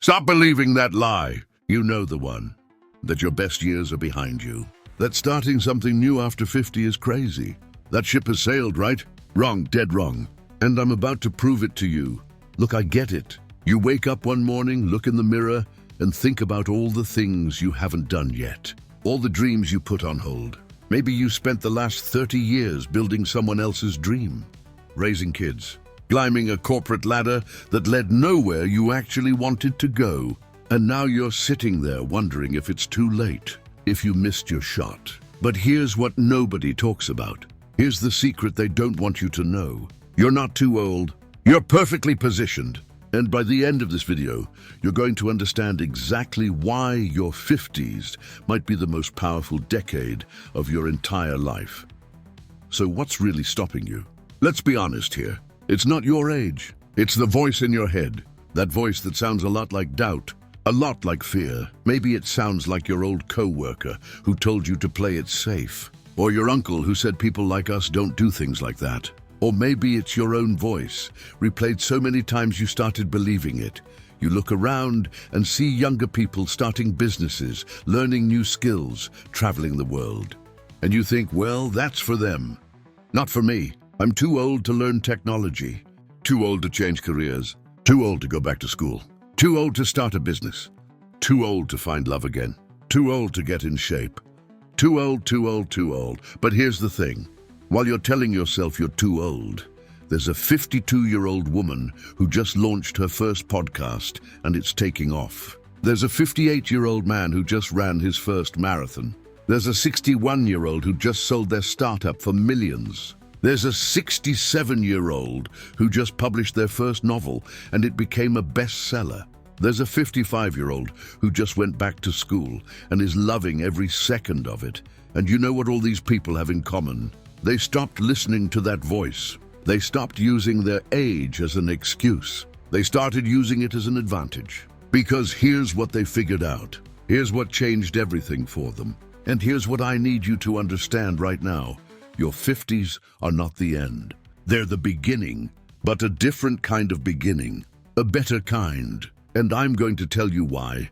Stop believing that lie. You know the one. That your best years are behind you. That starting something new after 50 is crazy. That ship has sailed, right? Wrong, dead wrong. And I'm about to prove it to you. Look, I get it. You wake up one morning, look in the mirror, and think about all the things you haven't done yet. All the dreams you put on hold. Maybe you spent the last 30 years building someone else's dream. Raising kids. Climbing a corporate ladder that led nowhere you actually wanted to go. And now you're sitting there wondering if it's too late, if you missed your shot. But here's what nobody talks about. Here's the secret they don't want you to know. You're not too old. You're perfectly positioned. And by the end of this video, you're going to understand exactly why your 50s might be the most powerful decade of your entire life. So what's really stopping you? Let's be honest here. It's not your age. It's the voice in your head. That voice that sounds a lot like doubt, a lot like fear. Maybe it sounds like your old co-worker who told you to play it safe. Or your uncle who said people like us don't do things like that. Or maybe it's your own voice, replayed so many times you started believing it. You look around and see younger people starting businesses, learning new skills, traveling the world. And you think, well, that's for them. Not for me. I'm too old to learn technology. Too old to change careers. Too old to go back to school. Too old to start a business. Too old to find love again. Too old to get in shape. Too old, too old, too old. But here's the thing. While you're telling yourself you're too old, there's a 52-year-old woman who just launched her first podcast and it's taking off. There's a 58-year-old man who just ran his first marathon. There's a 61-year-old who just sold their startup for millions. There's a 67-year-old who just published their first novel and it became a bestseller. There's a 55-year-old who just went back to school and is loving every second of it. And you know what all these people have in common? They stopped listening to that voice. They stopped using their age as an excuse. They started using it as an advantage. Because here's what they figured out. Here's what changed everything for them. And here's what I need you to understand right now. Your 50s are not the end. They're the beginning, but a different kind of beginning. A better kind. And I'm going to tell you why.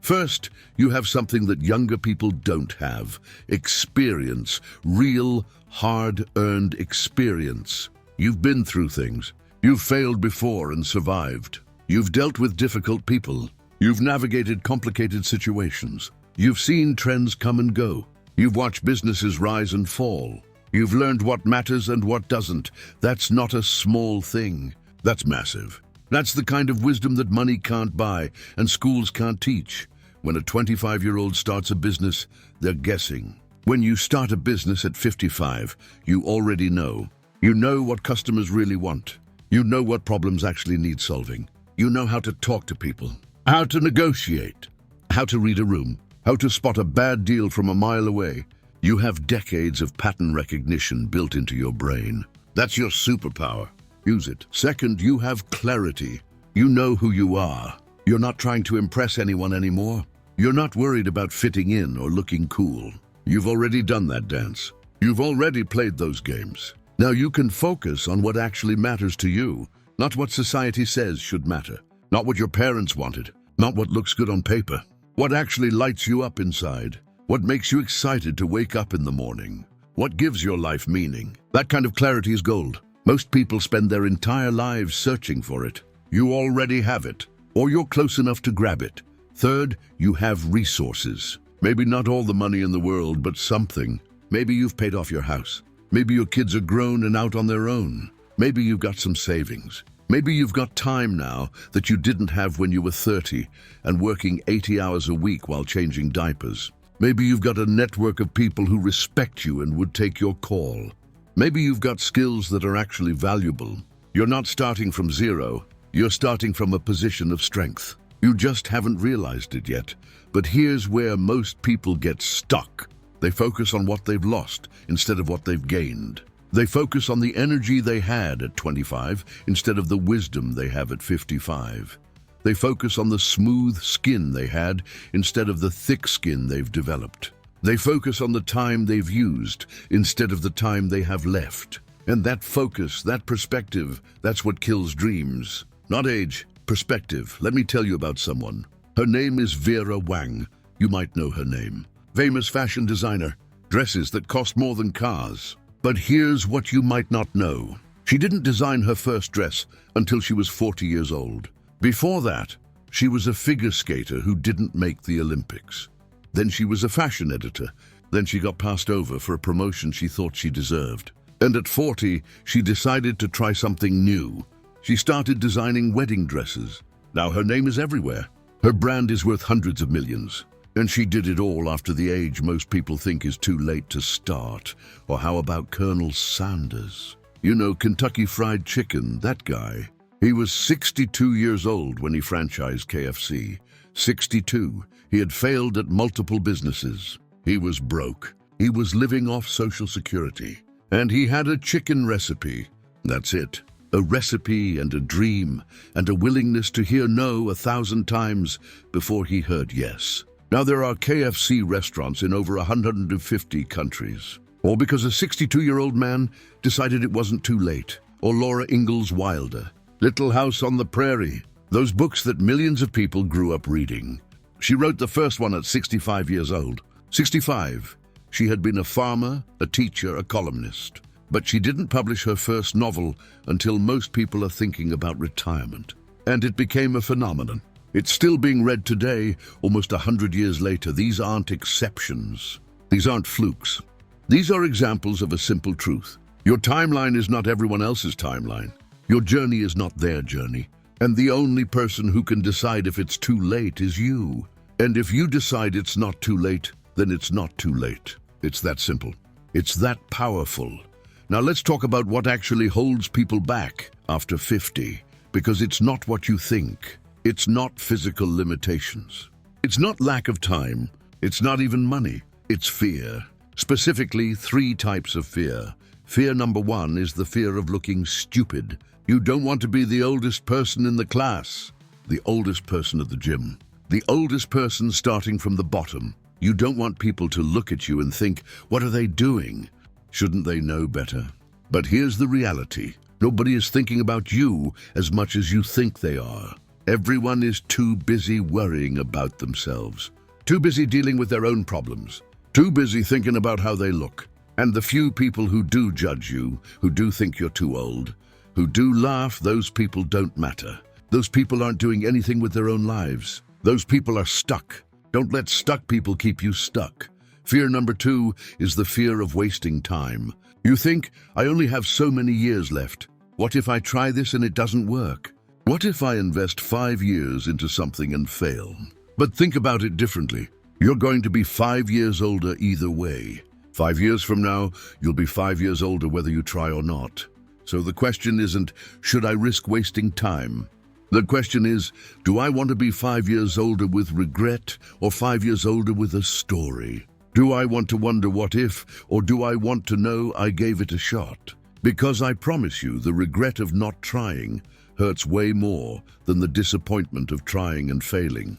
First, you have something that younger people don't have. Experience. Real, hard-earned experience. You've been through things. You've failed before and survived. You've dealt with difficult people. You've navigated complicated situations. You've seen trends come and go. You've watched businesses rise and fall. You've learned what matters and what doesn't. That's not a small thing. That's massive. That's the kind of wisdom that money can't buy and schools can't teach. When a 25-year-old starts a business, they're guessing. When you start a business at 55, you already know. You know what customers really want. You know what problems actually need solving. You know how to talk to people, how to negotiate, how to read a room, how to spot a bad deal from a mile away. You have decades of pattern recognition built into your brain. That's your superpower. Use it. Second, you have clarity. You know who you are. You're not trying to impress anyone anymore. You're not worried about fitting in or looking cool. You've already done that dance. You've already played those games. Now you can focus on what actually matters to you, not what society says should matter, not what your parents wanted, not what looks good on paper. What actually lights you up inside? What makes you excited to wake up in the morning? What gives your life meaning? That kind of clarity is gold. Most people spend their entire lives searching for it. You already have it, or you're close enough to grab it. Third, you have resources. Maybe not all the money in the world, but something. Maybe you've paid off your house. Maybe your kids are grown and out on their own. Maybe you've got some savings. Maybe you've got time now that you didn't have when you were 30 and working 80 hours a week while changing diapers. Maybe you've got a network of people who respect you and would take your call. Maybe you've got skills that are actually valuable. You're not starting from zero. You're starting from a position of strength. You just haven't realized it yet. But here's where most people get stuck. They focus on what they've lost instead of what they've gained. They focus on the energy they had at 25 instead of the wisdom they have at 55. They focus on the smooth skin they had instead of the thick skin they've developed. They focus on the time they've used instead of the time they have left. And that focus, that perspective, that's what kills dreams. Not age, Perspective. Let me tell you about someone. Her name is Vera Wang. You might know her name. Famous fashion designer. Dresses that cost more than cars. But here's what you might not know. She didn't design her first dress until she was 40 years old. Before that, she was a figure skater who didn't make the Olympics. Then she was a fashion editor. Then she got passed over for a promotion she thought she deserved. And at 40, she decided to try something new. She started designing wedding dresses. Now her name is everywhere. Her brand is worth hundreds of millions. And she did it all after the age most people think is too late to start. Or how about Colonel Sanders? You know, Kentucky Fried Chicken, that guy. He was 62 years old when he franchised KFC. 62. He had failed at multiple businesses. He was broke. He was living off Social Security. And he had a chicken recipe. That's it. A recipe and a dream and a willingness to hear no 1,000 times before he heard yes. Now there are KFC restaurants in over 150 countries. All because a 62-year-old man decided it wasn't too late. Or Laura Ingalls Wilder. Little House on the Prairie. Those books that millions of people grew up reading. She wrote the first one at 65 years old. 65. She had been a farmer, a teacher, a columnist. But she didn't publish her first novel until most people are thinking about retirement. And it became a phenomenon. It's still being read today, almost 100 years later. These aren't exceptions. These aren't flukes. These are examples of a simple truth. Your timeline is not everyone else's timeline. Your journey is not their journey. And the only person who can decide if it's too late is you. And if you decide it's not too late, then it's not too late. It's that simple. It's that powerful. Now let's talk about what actually holds people back after 50. Because it's not what you think. It's not physical limitations. It's not lack of time. It's not even money. It's fear. Specifically, 3 types of fear. Fear number 1 is the fear of looking stupid. You don't want to be the oldest person in the class, the oldest person at the gym, the oldest person starting from the bottom. You don't want people to look at you and think, what are they doing? Shouldn't they know better? But here's the reality. Nobody is thinking about you as much as you think they are. Everyone is too busy worrying about themselves, too busy dealing with their own problems, too busy thinking about how they look. And the few people who do judge you, who do think you're too old, who do laugh, those people don't matter. Those people aren't doing anything with their own lives. Those people are stuck. Don't let stuck people keep you stuck. Fear number 2 is the fear of wasting time. You think, I only have so many years left. What if I try this and it doesn't work? What if I invest 5 years into something and fail? But think about it differently. You're going to be 5 years older either way. 5 years from now, you'll be 5 years older whether you try or not. So the question isn't, should I risk wasting time? The question is, do I want to be 5 years older with regret or 5 years older with a story? Do I want to wonder what if, or do I want to know I gave it a shot? Because I promise you, the regret of not trying hurts way more than the disappointment of trying and failing.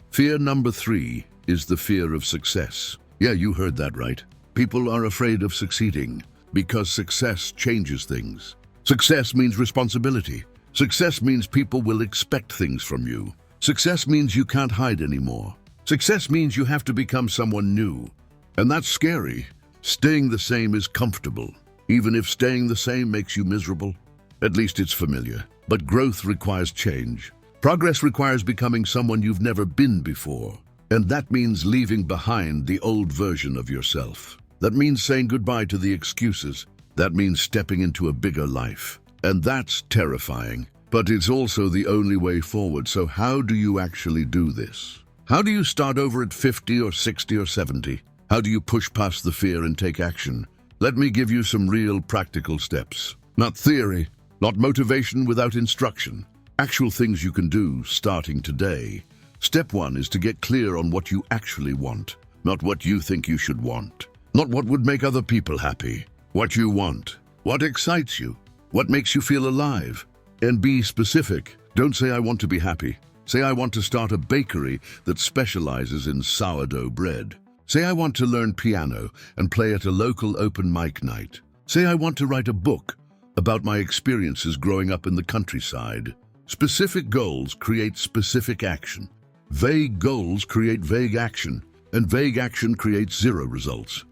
Fear number 3 is the fear of success. Yeah, you heard that right. People are afraid of succeeding because success changes things. Success means responsibility. Success means people will expect things from you. Success means you can't hide anymore. Success means you have to become someone new. And that's scary. Staying the same is comfortable. Even if staying the same makes you miserable, at least it's familiar. But growth requires change. Progress requires becoming someone you've never been before. And that means leaving behind the old version of yourself. That means saying goodbye to the excuses. That means stepping into a bigger life. And that's terrifying. But it's also the only way forward. So how do you actually do this? How do you start over at 50 or 60 or 70? How do you push past the fear and take action? Let me give you some real practical steps. Not theory, not motivation without instruction. Actual things you can do starting today. Step 1 is to get clear on what you actually want, not what you think you should want. Not what would make other people happy. What you want. What excites you. What makes you feel alive. And be specific. Don't say I want to be happy. Say I want to start a bakery that specializes in sourdough bread. Say I want to learn piano and play at a local open mic night. Say I want to write a book about my experiences growing up in the countryside. Specific goals create specific action. Vague goals create vague action, and vague action creates zero results.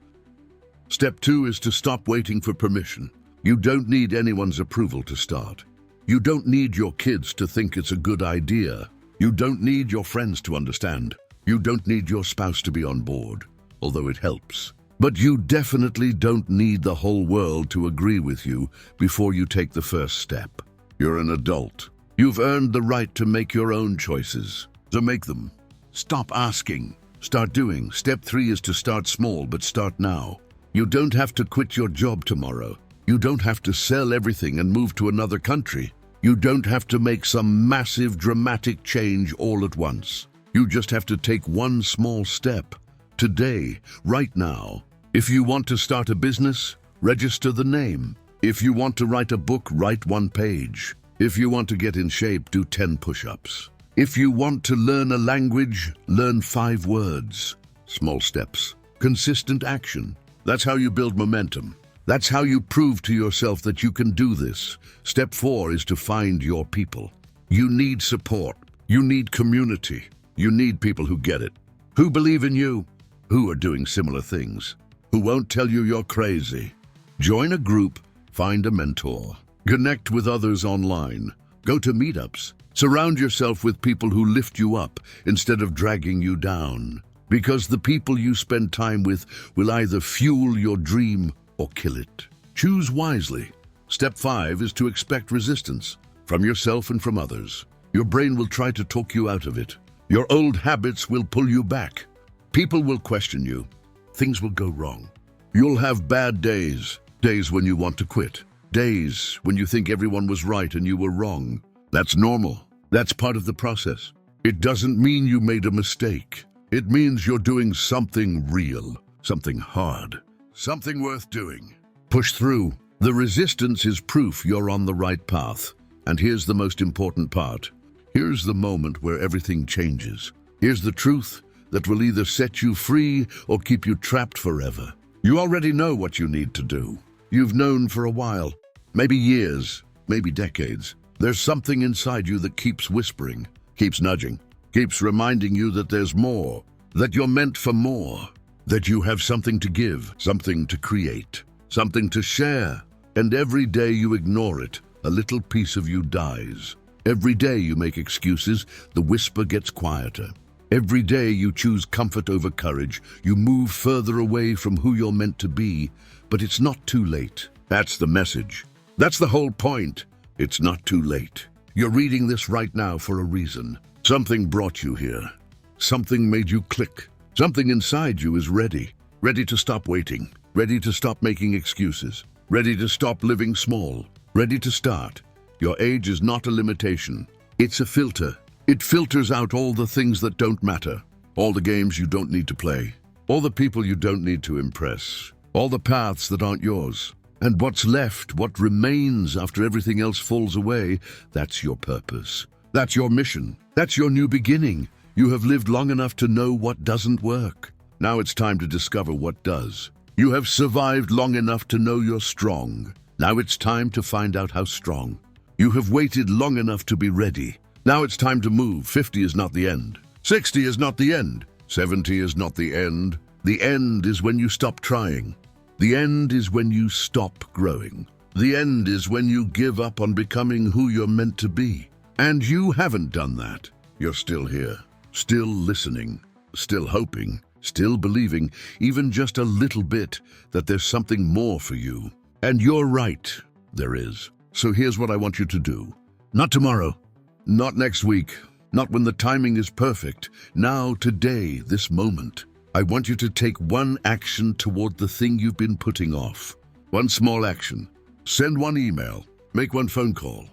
Step 2 is to stop waiting for permission. You don't need anyone's approval to start. You don't need your kids to think it's a good idea. You don't need your friends to understand. You don't need your spouse to be on board, although it helps. But you definitely don't need the whole world to agree with you before you take the first step. You're an adult. You've earned the right to make your own choices, so make them. Stop asking. Start doing. Step 3 is to start small, but start now. You don't have to quit your job tomorrow. You don't have to sell everything and move to another country. You don't have to make some massive, dramatic change all at once. You just have to take one small step. Today, right now. If you want to start a business, register the name. If you want to write a book, write 1 page. If you want to get in shape, do 10 push-ups. If you want to learn a language, learn 5 words. Small steps. Consistent action. That's how you build momentum. That's how you prove to yourself that you can do this. Step 4 is to find your people. You need support. You need community. You need people who get it, who believe in you, who are doing similar things, who won't tell you you're crazy. Join a group, find a mentor, connect with others online, go to meetups, surround yourself with people who lift you up instead of dragging you down. Because the people you spend time with will either fuel your dream or kill it. Choose wisely. Step 5 is to expect resistance from yourself and from others. Your brain will try to talk you out of it. Your old habits will pull you back. People will question you. Things will go wrong. You'll have bad days, days when you want to quit, days when you think everyone was right and you were wrong. That's normal. That's part of the process. It doesn't mean you made a mistake. It means you're doing something real, something hard, something worth doing. Push through. The resistance is proof you're on the right path. And here's the most important part. Here's the moment where everything changes. Here's the truth that will either set you free or keep you trapped forever. You already know what you need to do. You've known for a while, maybe years, maybe decades. There's something inside you that keeps whispering, keeps nudging, keeps reminding you that there's more, that you're meant for more, that you have something to give, something to create, something to share. And every day you ignore it, a little piece of you dies. Every day you make excuses, the whisper gets quieter. Every day you choose comfort over courage, you move further away from who you're meant to be, but it's not too late. That's the message. That's the whole point. It's not too late. You're reading this right now for a reason. Something brought you here. Something made you click. Something inside you is ready. Ready to stop waiting. Ready to stop making excuses. Ready to stop living small. Ready to start. Your age is not a limitation. It's a filter. It filters out all the things that don't matter. All the games you don't need to play. All the people you don't need to impress. All the paths that aren't yours. And what's left, what remains after everything else falls away, that's your purpose. That's your mission. That's your new beginning. You have lived long enough to know what doesn't work. Now it's time to discover what does. You have survived long enough to know you're strong. Now it's time to find out how strong. You have waited long enough to be ready. Now it's time to move. 50 is not the end. 60 is not the end. 70 is not the end. The end is when you stop trying. The end is when you stop growing. The end is when you give up on becoming who you're meant to be. And you haven't done that. You're still here, still listening, still hoping, still believing, even just a little bit, that there's something more for you. And you're right, there is. So here's what I want you to do. Not tomorrow, not next week, not when the timing is perfect. Now, today, this moment. I want you to take one action toward the thing you've been putting off. One small action. Send one email. Make one phone call.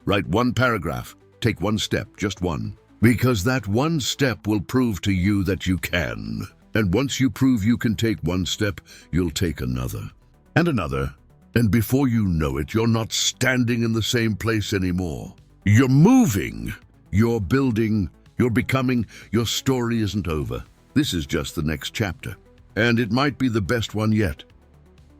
Write one paragraph. Take one step, just one. Because that one step will prove to you that you can. And once you prove you can take one step, you'll take another. And another. And before you know it, you're not standing in the same place anymore. You're moving. You're building. You're becoming. Your story isn't over. This is just the next chapter. And it might be the best one yet.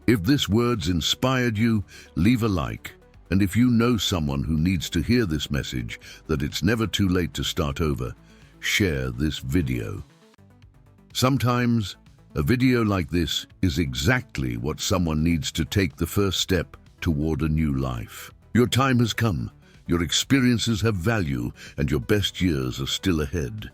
If this word's inspired you, leave a like And if you know someone who needs to hear this message, that it's never too late to start over, share this video. Sometimes, a video like this is exactly what someone needs to take the first step toward a new life. Your time has come, your experiences have value, and your best years are still ahead.